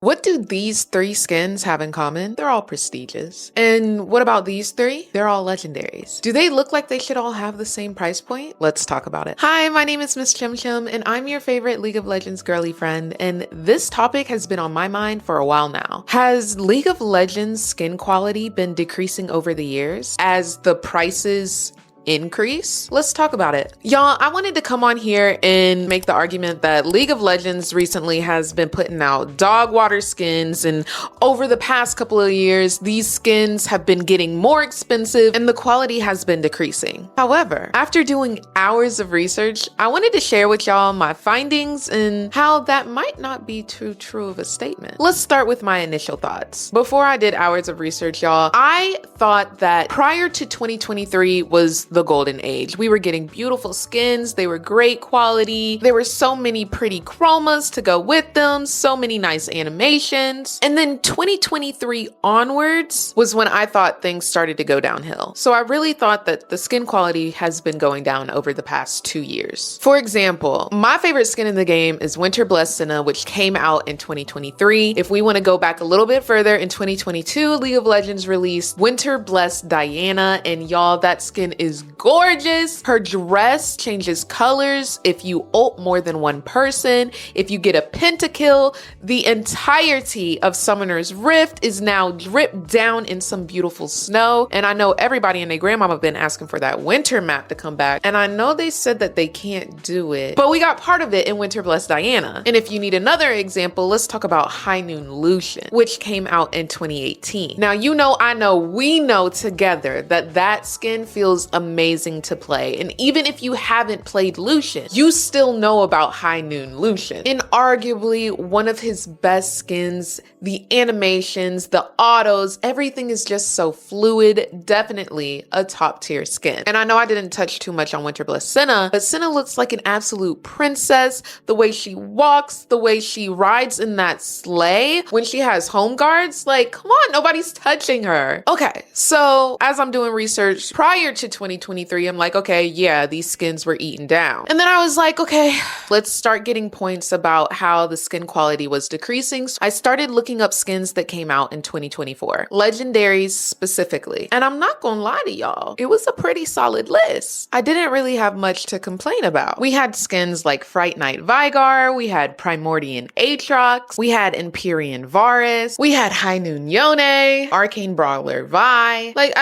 What do these three skins have in common? They're all prestigious. And what about these three? They're all legendaries. Do they look like they should all have the same price point? Let's talk about it. Hi, my name is Miss Chim Chim, and I'm your favorite League of Legends girly friend, and this topic has been on my mind for a while now. Has League of Legends skin quality been decreasing over the years as the prices increase? Let's talk about it. Y'all, I wanted to come on here and make the argument that League of Legends recently has been putting out dog water skins, and over the past couple of years, these skins have been getting more expensive and the quality has been decreasing. However, after doing hours of research, I wanted to share with y'all my findings and how that might not be too true of a statement. Let's start with my initial thoughts. Before I did hours of research, y'all, I thought that prior to 2023 was the golden age. We were getting beautiful skins. They were great quality. There were so many pretty chromas to go with them, so many nice animations. And then 2023 onwards was when I thought things started to go downhill. So I really thought that the skin quality has been going down over the past 2 years. For example, my favorite skin in the game is Winter Blessed Senna, which came out in 2023. If we want to go back a little bit further, in 2022, League of Legends released Winter Blessed Diana, and y'all, that skin is gorgeous. Her dress changes colors if you ult more than one person. If you get a pentakill, the entirety of Summoner's Rift is now dripped down in some beautiful snow. And I know everybody and their grandmama have been asking for that winter map to come back. And I know they said that they can't do it, but we got part of it in Winter Blessed Diana. And if you need another example, let's talk about High Noon Lucian, which came out in 2018. Now, you know, I know, we know together that that skin feels amazing to play. And even if you haven't played Lucian, you still know about High Noon Lucian. And arguably one of his best skins, the animations, the autos, everything is just so fluid. Definitely a top tier skin. And I know I didn't touch too much on Winter Blessed Senna, but Senna looks like an absolute princess. The way she walks, the way she rides in that sleigh, when she has home guards, like, come on, nobody's touching her. Okay, so as I'm doing research prior to 2023, I'm like, okay, yeah, these skins were eaten down. And then I was like, okay, let's start getting points about how the skin quality was decreasing. So I started looking up skins that came out in 2024, legendaries specifically. And I'm not gonna lie to y'all, it was a pretty solid list. I didn't really have much to complain about. We had skins like Fright Knight Vigar, we had Primordian Aatrox, we had Empyrean Varus, we had High Noon Yone, Arcane Brawler Vi. Like,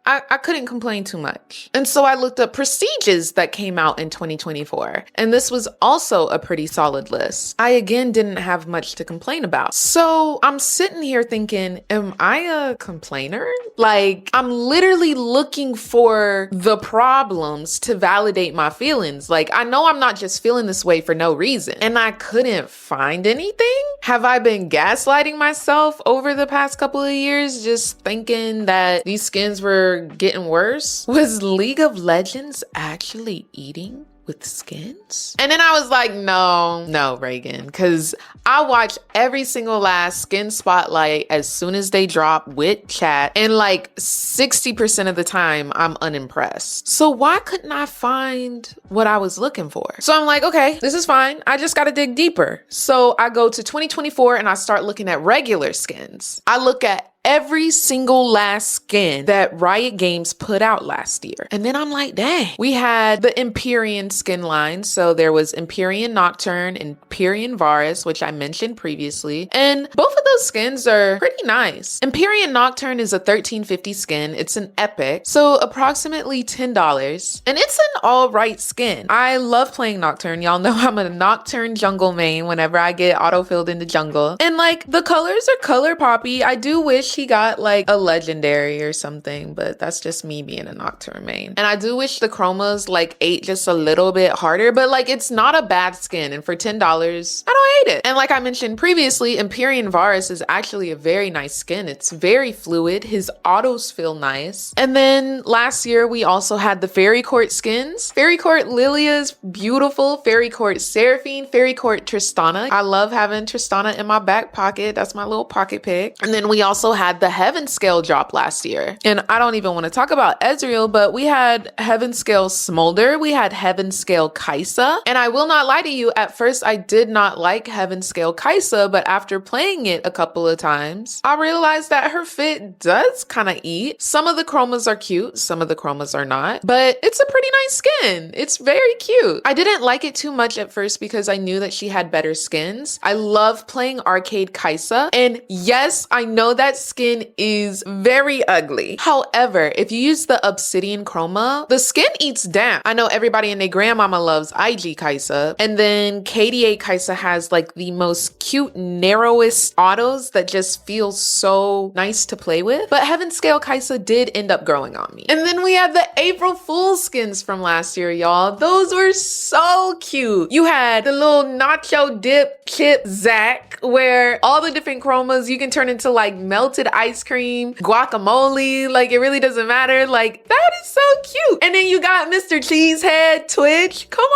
I couldn't complain too much. And so I looked up prestiges that came out in 2024. And this was also a pretty solid list. I again didn't have much to complain about. So I'm sitting here thinking, am I a complainer? Like, I'm literally looking for the problems to validate my feelings. Like, I know I'm not just feeling this way for no reason. And I couldn't find anything? Have I been gaslighting myself over the past couple of years, just thinking that these skins were getting worse? Was League of Legends actually eating with skins? And then I was like, no, Reagan, because I watch every single last skin spotlight as soon as they drop with chat, and like 60% of the time I'm unimpressed. So why couldn't I find what I was looking for? So I'm like, okay, this is fine. I just got to dig deeper. So I go to 2024 and I start looking at regular skins. I look at every single last skin that Riot Games put out last year. And then I'm like, dang, we had the Empyrean skin line. So there was Empyrean Nocturne and Empyrean Varus, which I mentioned previously. And both of those skins are pretty nice. Empyrean Nocturne is a 1350 skin. It's an epic. So approximately $10. And it's an all right skin. I love playing Nocturne. Y'all know I'm a Nocturne jungle main whenever I get auto-filled into jungle. And like, the colors are color poppy. I do wish he got like a legendary or something, but that's just me being a Nocturne main. And I do wish the chromas like ate just a little bit harder, but like, it's not a bad skin. And for $10, I don't hate it. And like I mentioned previously, Empyrean Varus is actually a very nice skin. It's very fluid. His autos feel nice. And then last year, we also had the Fairy Court skins. Fairy Court Lilia's beautiful. Fairy Court Seraphine. Fairy Court Tristana. I love having Tristana in my back pocket. That's my little pocket pick. And then we also had had the Heaven Scale drop last year. And I don't even want to talk about Ezreal, but we had Heaven Scale Smolder, we had Heaven Scale Kaisa. And I will not lie to you, at first I did not like Heaven Scale Kaisa, but after playing it a couple of times, I realized that her fit does kind of eat. Some of the chromas are cute, some of the chromas are not, but it's a pretty nice skin. It's very cute. I didn't like it too much at first because I knew that she had better skins. I love playing Arcade Kaisa, and yes, I know that skin is very ugly. However, if you use the Obsidian Chroma, the skin eats down. I know everybody and their grandmama loves IG Kaisa, and then KDA Kaisa has like the most cute, narrowest autos that just feel so nice to play with. But Heaven Scale Kaisa did end up growing on me. And then we had the April Fool's skins from last year, y'all. Those were so cute. You had the little nacho dip chip Zac, where all the different chromas you can turn into like melted ice cream, guacamole, like it really doesn't matter. Like that is so cute. And then you got Mr. Cheesehead Twitch. Come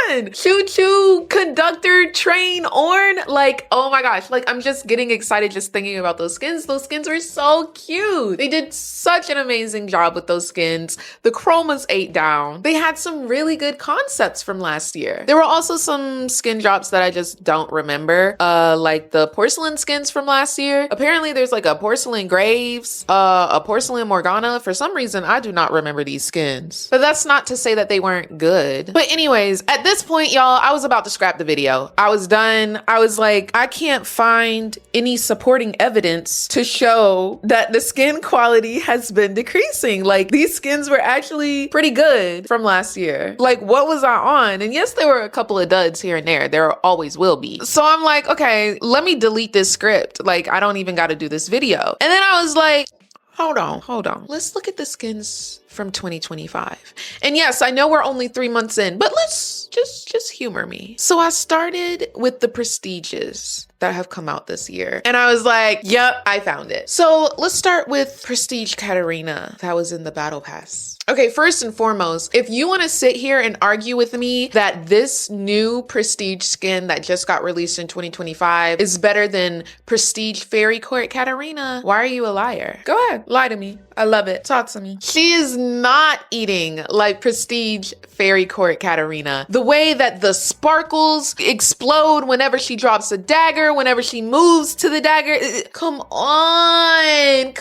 on. Choo Choo Conductor Train Orn. Like, oh my gosh. Like I'm just getting excited just thinking about those skins. Those skins were so cute. They did such an amazing job with those skins. The chromas ate down. They had some really good concepts from last year. There were also some skin drops that I just don't remember, like the porcelain skins from last year. Apparently there's like a porcelain Graves, a porcelain Morgana. For some reason, I do not remember these skins, but that's not to say that they weren't good. But anyways, at this point, y'all, I was about to scrap the video. I was done. I was like, I can't find any supporting evidence to show that the skin quality has been decreasing. Like these skins were actually pretty good from last year. Like what was I on? And yes, there were a couple of duds here and there. There always will be. So I'm like, okay, let me delete this script. Like I don't even got to do this video. And then I was like, hold on. Let's look at the skins from 2025. And yes, I know we're only 3 months in, but let's just humor me. So I started with the prestiges that have come out this year. And I was like, yep, I found it. So let's start with Prestige Katarina that was in the Battle Pass. Okay, first and foremost, if you want to sit here and argue with me that this new Prestige skin that just got released in 2025 is better than Prestige Fairy Court Katarina, why are you a liar? Go ahead, lie to me. I love it. Talk to me. She is not eating like Prestige Fairy Court Katarina. The way that the sparkles explode whenever she drops a dagger, whenever she moves to the dagger. Come on.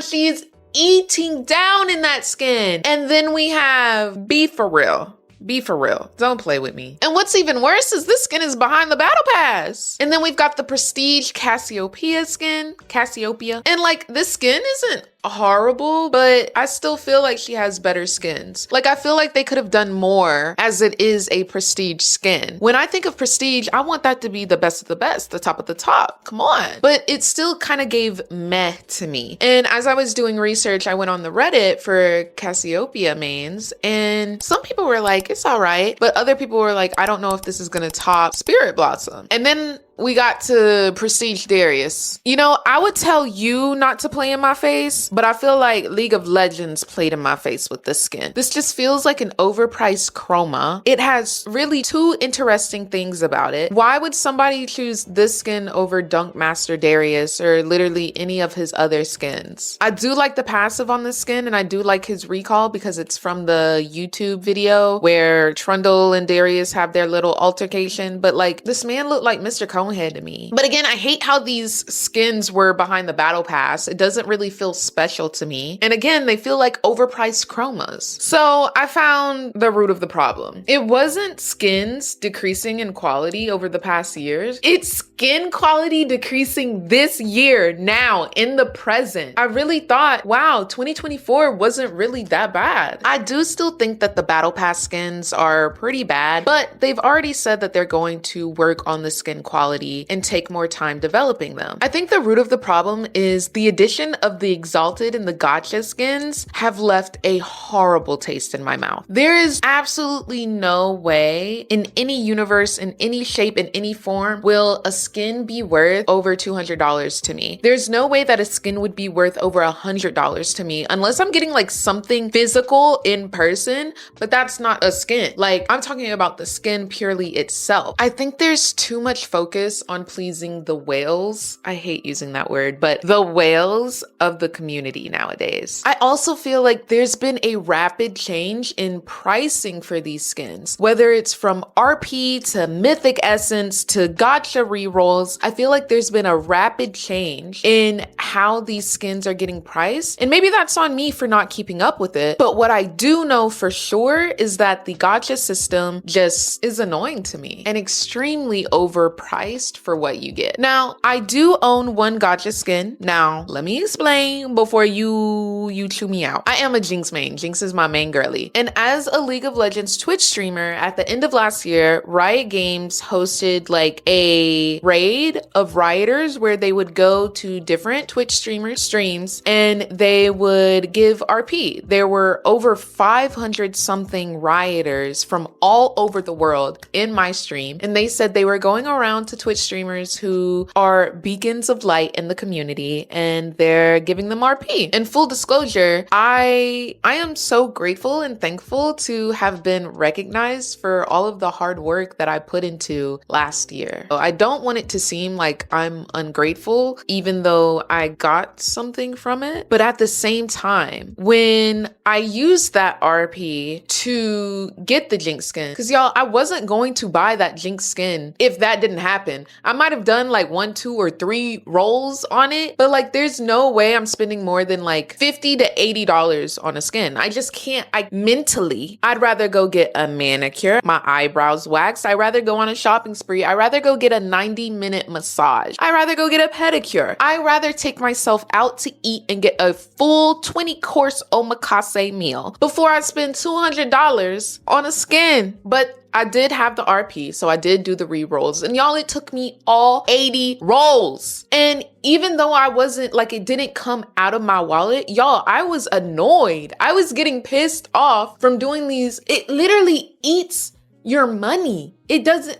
She's eating down in that skin. And then we have Be For Real. Be for real. Don't play with me. And what's even worse is this skin is behind the Battle Pass. And then we've got the Prestige Cassiopeia skin. Cassiopeia. And like this skin isn't horrible, but I still feel like she has better skins. Like I feel like they could have done more as it is a prestige skin. When I think of prestige, I want that to be the best of the best, the top of the top. Come on. But it still kind of gave meh to me. And as I was doing research, I went on the Reddit for Cassiopeia mains, and some people were like, it's all right. But other people were like, I don't know if this is gonna top Spirit Blossom. And then we got to Prestige Darius. You know, I would tell you not to play in my face, but I feel like League of Legends played in my face with this skin. This just feels like an overpriced chroma. It has really two interesting things about it. Why would somebody choose this skin over Dunk Master Darius or literally any of his other skins? I do like the passive on this skin, and I do like his recall because it's from the YouTube video where Trundle and Darius have their little altercation, but like this man looked like Mr. Conehead to me. But again, I hate how these skins were behind the Battle Pass. It doesn't really feel special to me. And again, they feel like overpriced chromas. So I found the root of the problem. It wasn't skins decreasing in quality over the past years. It's skin quality decreasing this year, now, in the present. I really thought, wow, 2024 wasn't really that bad. I do still think that the Battle Pass skins are pretty bad, but they've already said that they're going to work on the skin quality and take more time developing them. I think the root of the problem is the addition of the Exalted and the Gacha skins have left a horrible taste in my mouth. There is absolutely no way in any universe, in any shape, in any form, will a skin be worth over $200 to me. There's no way that a skin would be worth over $100 to me unless I'm getting like something physical in person, but that's not a skin. Like I'm talking about the skin purely itself. I think there's too much focus focus on pleasing the whales. I hate using that word, but the whales of the community nowadays. I also feel like there's been a rapid change in pricing for these skins, whether it's from RP to Mythic Essence to Gacha rerolls. I feel like there's been a rapid change in how these skins are getting priced, and maybe that's on me for not keeping up with it. But what I do know for sure is that the Gacha system just is annoying to me and extremely overpriced for what you get. Now, I do own one Gacha skin. Now, let me explain before you chew me out. I am a Jinx main. Jinx is my main girly. And as a League of Legends Twitch streamer, at the end of last year, Riot Games hosted like a raid of rioters where they would go to different Twitch streamers' streams and they would give RP. There were over 500 something rioters from all over the world in my stream, and they said they were going around to Twitch streamers who are beacons of light in the community and they're giving them RP. And full disclosure, I am so grateful and thankful to have been recognized for all of the hard work that I put into last year. I don't want it to seem like I'm ungrateful, even though I got something from it. But at the same time, when I used that RP to get the Jinx skin, because y'all, I wasn't going to buy that Jinx skin if that didn't happen. I might have done like 1, 2, or 3 rolls on it, but like there's no way I'm spending more than like $50 to $80 on a skin. I just can't. I'd rather go get a manicure, my eyebrows waxed. I'd rather go on a shopping spree. I'd rather go get a 90-minute massage. I'd rather go get a pedicure. I'd rather take myself out to eat and get a full 20-course omakase meal before I spend $200 on a skin. But I did have the RP, so I did do the re-rolls. And y'all, it took me all 80 rolls. And even though I wasn't, like, it didn't come out of my wallet, y'all, I was annoyed. I was getting pissed off from doing these. It literally eats your money. It doesn't,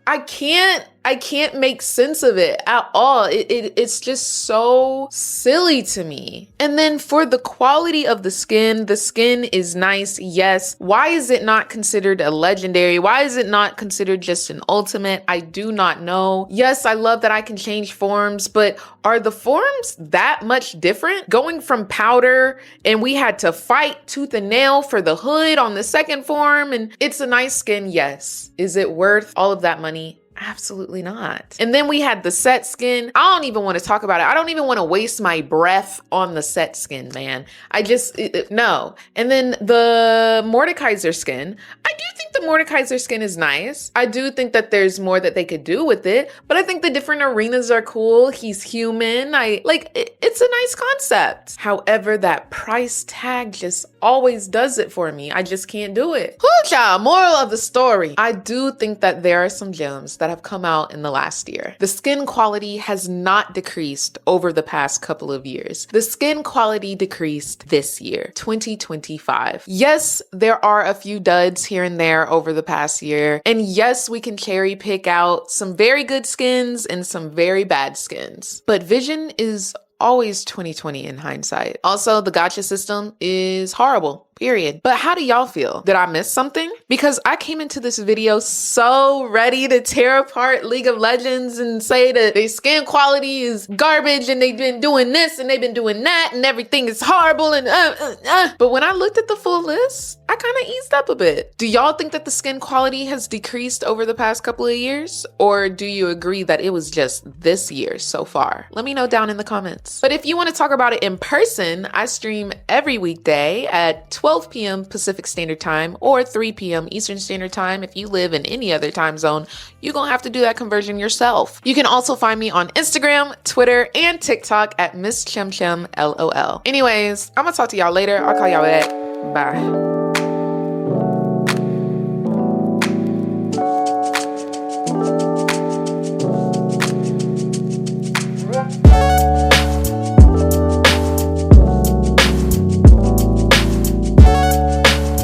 I can't make sense of it at all. It's just so silly to me. And then for the quality of the skin is nice, yes. Why is it not considered a legendary? Why is it not considered just an ultimate? I do not know. Yes, I love that I can change forms, but are the forms that much different? Going from powder and we had to fight tooth and nail for the hood on the second form, and it's a nice skin, yes. Is it worth all of that money? Absolutely not. And then we had the Sett skin. I don't even want to talk about it. I don't even want to waste my breath on the Sett skin, man. No. And then the Mordekaiser skin. I do think the Mordekaiser skin is nice. I do think that there's more that they could do with it, but I think the different arenas are cool. He's human. It's a nice concept. However, that price tag just always does it for me. I just can't do it. Child, moral of the story. I do think that there are some gems that have come out in the last year. The skin quality has not decreased over the past couple of years. The skin quality decreased this year, 2025. Yes, there are a few duds here and there over the past year. And yes, we can cherry pick out some very good skins and some very bad skins. But vision is always 2020 in hindsight. Also, the gacha system is horrible, period. But how do y'all feel? Did I miss something? Because I came into this video so ready to tear apart League of Legends and say that their skin quality is garbage and they've been doing this and they've been doing that and everything is horrible and But when I looked at the full list, I kind of eased up a bit. Do y'all think that the skin quality has decreased over the past couple of years? Or do you agree that it was just this year so far? Let me know down in the comments. But if you want to talk about it in person, I stream every weekday at 12 p.m. Pacific Standard Time or 3 p.m. Eastern Standard Time. If you live in any other time zone, you're gonna have to do that conversion yourself. You can also find me on Instagram, Twitter, and TikTok at Miss Chim Chim LOL. Anyways, I'm gonna talk to y'all later. I'll call y'all back. Bye.